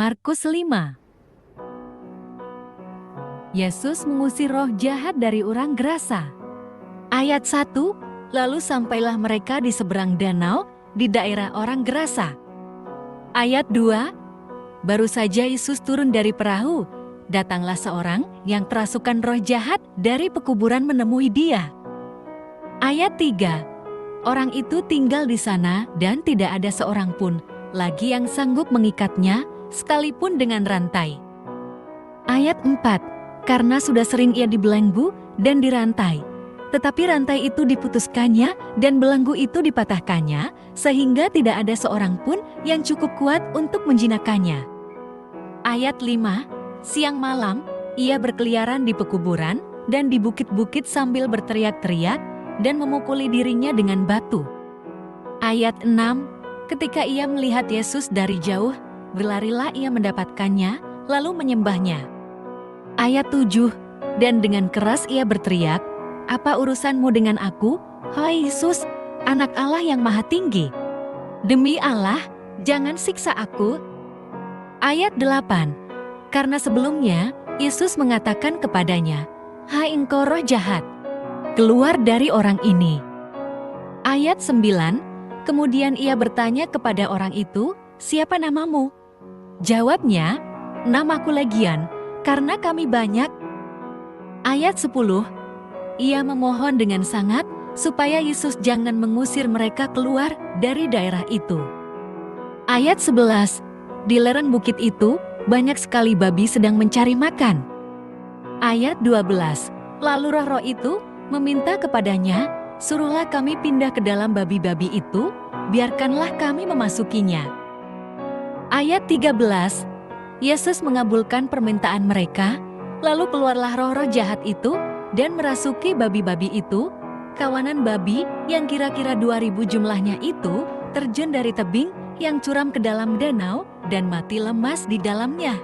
Markus 5. Yesus mengusir roh jahat dari orang Gerasa. Ayat 1, lalu sampailah mereka di seberang danau di daerah orang Gerasa. Ayat 2, baru saja Yesus turun dari perahu, datanglah seorang yang kerasukan roh jahat dari pekuburan menemui dia. Ayat 3, orang itu tinggal di sana dan tidak ada seorang pun lagi yang sanggup mengikatnya, sekalipun dengan rantai. Ayat 4, karena sudah sering ia dibelenggu dan dirantai, tetapi rantai itu diputuskannya dan belenggu itu dipatahkannya, sehingga tidak ada seorang pun yang cukup kuat untuk menjinakkannya. Ayat 5, siang malam ia berkeliaran di pekuburan dan di bukit-bukit sambil berteriak-teriak dan memukuli dirinya dengan batu. Ayat 6, ketika ia melihat Yesus dari jauh, berlarilah ia mendapatkannya, lalu menyembahnya. Ayat 7, dan dengan keras ia berteriak, "Apa urusanmu dengan aku, hai Yesus, Anak Allah yang Maha Tinggi? Demi Allah, jangan siksa aku." Ayat 8, karena sebelumnya Yesus mengatakan kepadanya, "Hai engkau roh jahat, keluar dari orang ini." Ayat 9, kemudian ia bertanya kepada orang itu, "Siapa namamu?" Jawabnya, "Namaku Legian, karena kami banyak." Ayat 10, ia memohon dengan sangat supaya Yesus jangan mengusir mereka keluar dari daerah itu. Ayat 11, di lereng bukit itu banyak sekali babi sedang mencari makan. Ayat 12, lalu roh-roh itu meminta kepadanya, "Suruhlah kami pindah ke dalam babi-babi itu, biarkanlah kami memasukinya." Ayat 13, Yesus mengabulkan permintaan mereka, lalu keluarlah roh-roh jahat itu dan merasuki babi-babi itu. Kawanan babi yang kira-kira 2.000 jumlahnya itu terjun dari tebing yang curam ke dalam danau dan mati lemas di dalamnya.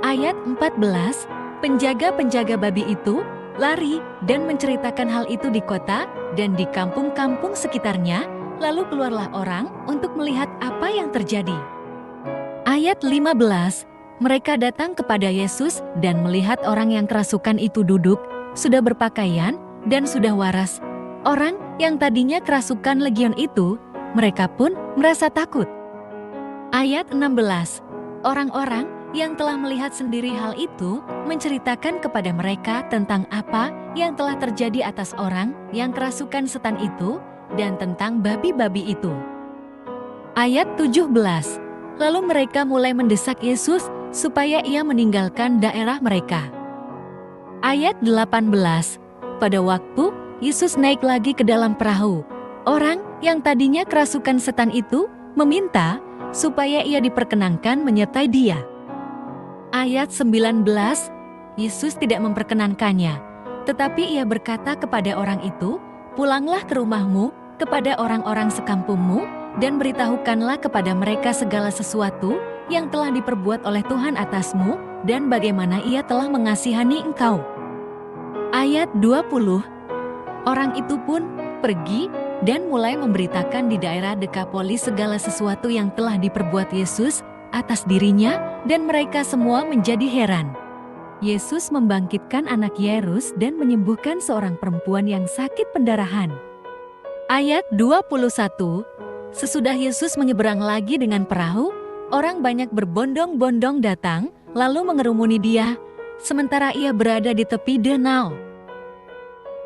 Ayat 14, penjaga-penjaga babi itu lari dan menceritakan hal itu di kota dan di kampung-kampung sekitarnya, lalu keluarlah orang untuk melihat apa yang terjadi. Ayat 15, mereka datang kepada Yesus dan melihat orang yang kerasukan itu duduk, sudah berpakaian dan sudah waras. Orang yang tadinya kerasukan legion itu, mereka pun merasa takut. Ayat 16, orang-orang yang telah melihat sendiri hal itu menceritakan kepada mereka tentang apa yang telah terjadi atas orang yang kerasukan setan itu dan tentang babi-babi itu. Ayat 17, lalu mereka mulai mendesak Yesus supaya ia meninggalkan daerah mereka. Ayat 18, pada waktu Yesus naik lagi ke dalam perahu, orang yang tadinya kerasukan setan itu meminta supaya ia diperkenankan menyertai dia. Ayat 19, Yesus tidak memperkenankannya, tetapi ia berkata kepada orang itu, "Pulanglah ke rumahmu, kepada orang-orang sekampungmu, dan beritahukanlah kepada mereka segala sesuatu yang telah diperbuat oleh Tuhan atasmu, dan bagaimana ia telah mengasihani engkau." Ayat 20, orang itu pun pergi dan mulai memberitakan di daerah Dekapolis segala sesuatu yang telah diperbuat Yesus atas dirinya, dan mereka semua menjadi heran. Yesus membangkitkan anak Yairus dan menyembuhkan seorang perempuan yang sakit pendarahan. Ayat 21, sesudah Yesus menyeberang lagi dengan perahu, orang banyak berbondong-bondong datang, lalu mengerumuni dia, sementara ia berada di tepi danau.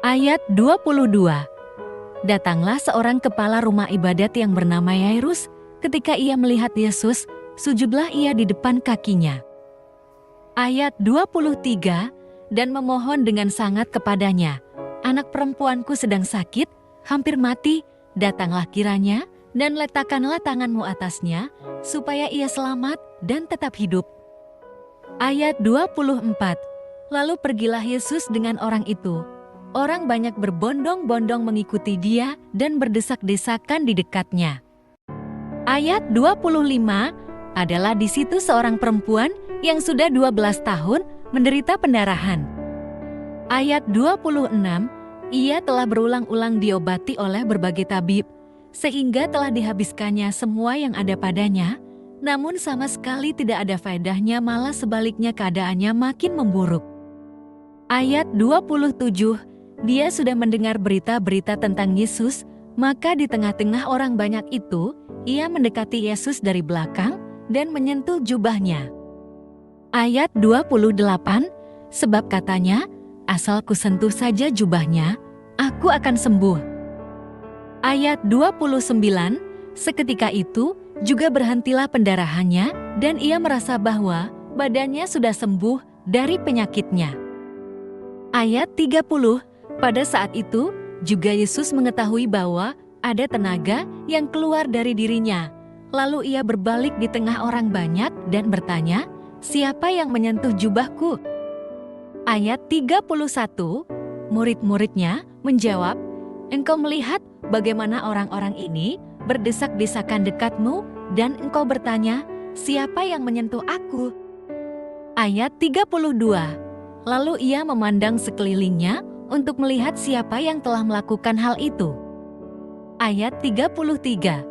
Ayat 22, datanglah seorang kepala rumah ibadat yang bernama Yairus. Ketika ia melihat Yesus, sujudlah ia di depan kakinya. Ayat 23, dan memohon dengan sangat kepadanya, "Anak perempuanku sedang sakit, hampir mati, datanglah kiranya, dan letakkanlah tanganmu atasnya, supaya ia selamat dan tetap hidup." Ayat 24, lalu pergilah Yesus dengan orang itu. Orang banyak berbondong-bondong mengikuti dia dan berdesak-desakan di dekatnya. Ayat 25, adalah di situ seorang perempuan yang sudah 12 tahun menderita pendarahan. Ayat 26, ia telah berulang-ulang diobati oleh berbagai tabib, sehingga telah dihabiskannya semua yang ada padanya, Namun sama sekali tidak ada faedahnya, malah sebaliknya keadaannya makin memburuk. Ayat 27, dia sudah mendengar berita-berita tentang Yesus, maka di tengah-tengah orang banyak itu, ia mendekati Yesus dari belakang dan menyentuh jubahnya. Ayat 28, sebab katanya, asal kusentuh saja jubahnya, aku akan sembuh. Ayat 29, seketika itu juga berhentilah pendarahannya dan ia merasa bahwa badannya sudah sembuh dari penyakitnya. Ayat 30, pada saat itu juga Yesus mengetahui bahwa ada tenaga yang keluar dari dirinya. Lalu ia berbalik di tengah orang banyak dan bertanya, "Siapa yang menyentuh jubahku?" Ayat 31, murid-muridnya menjawab, "Engkau melihat bagaimana orang-orang ini berdesak-desakan dekatmu, dan engkau bertanya, 'Siapa yang menyentuh aku?'" Ayat 32, lalu ia memandang sekelilingnya untuk melihat siapa yang telah melakukan hal itu. Ayat 33,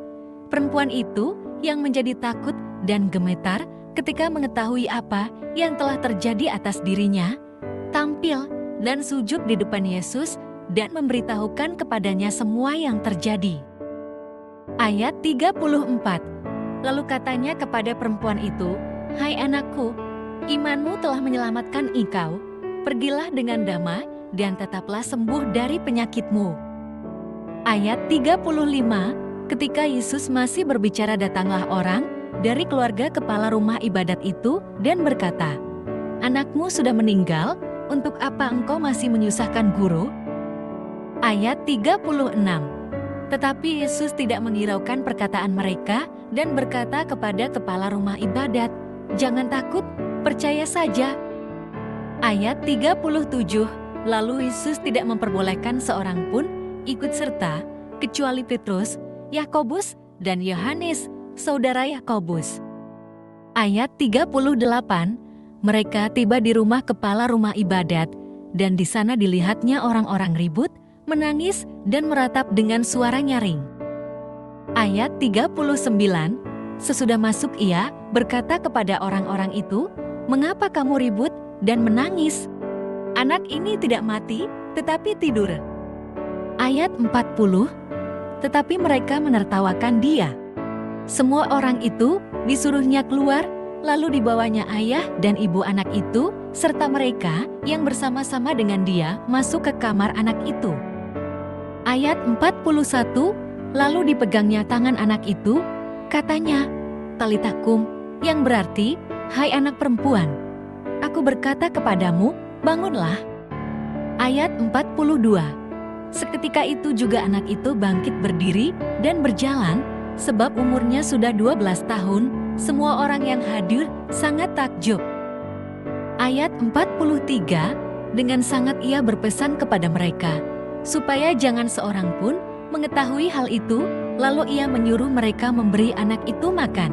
perempuan itu yang menjadi takut dan gemetar ketika mengetahui apa yang telah terjadi atas dirinya, tampil dan sujud di depan Yesus dan memberitahukan kepadanya semua yang terjadi. Ayat 34, lalu katanya kepada perempuan itu, "Hai anakku, imanmu telah menyelamatkan engkau. Pergilah dengan damai dan tetaplah sembuh dari penyakitmu." Ayat 35, ketika Yesus masih berbicara datanglah orang dari keluarga kepala rumah ibadat itu dan berkata, "Anakmu sudah meninggal, untuk apa engkau masih menyusahkan guru?" Ayat 36, tetapi Yesus tidak menghiraukan perkataan mereka dan berkata kepada kepala rumah ibadat, "Jangan takut, percaya saja." Ayat 37, lalu Yesus tidak memperbolehkan seorang pun ikut serta, kecuali Petrus, Yakobus, dan Yohanes, saudara Yakobus. Ayat 38, mereka tiba di rumah kepala rumah ibadat, dan di sana dilihatnya orang-orang ribut, menangis, dan meratap dengan suara nyaring. Ayat 39, sesudah masuk ia berkata kepada orang-orang itu, "Mengapa kamu ribut dan menangis? Anak ini tidak mati, tetapi tidur." Ayat 40, tetapi mereka menertawakan dia. Semua orang itu disuruhnya keluar, lalu dibawanya ayah dan ibu anak itu, serta mereka yang bersama-sama dengan dia masuk ke kamar anak itu. Ayat 41, lalu dipegangnya tangan anak itu, katanya, "Talita kum," yang berarti, "Hai anak perempuan, aku berkata kepadamu, bangunlah." Ayat 42, seketika itu juga anak itu bangkit berdiri dan berjalan, sebab umurnya sudah 12 tahun, semua orang yang hadir sangat takjub. Ayat 43, dengan sangat ia berpesan kepada mereka, supaya jangan seorang pun mengetahui hal itu, lalu ia menyuruh mereka memberi anak itu makan.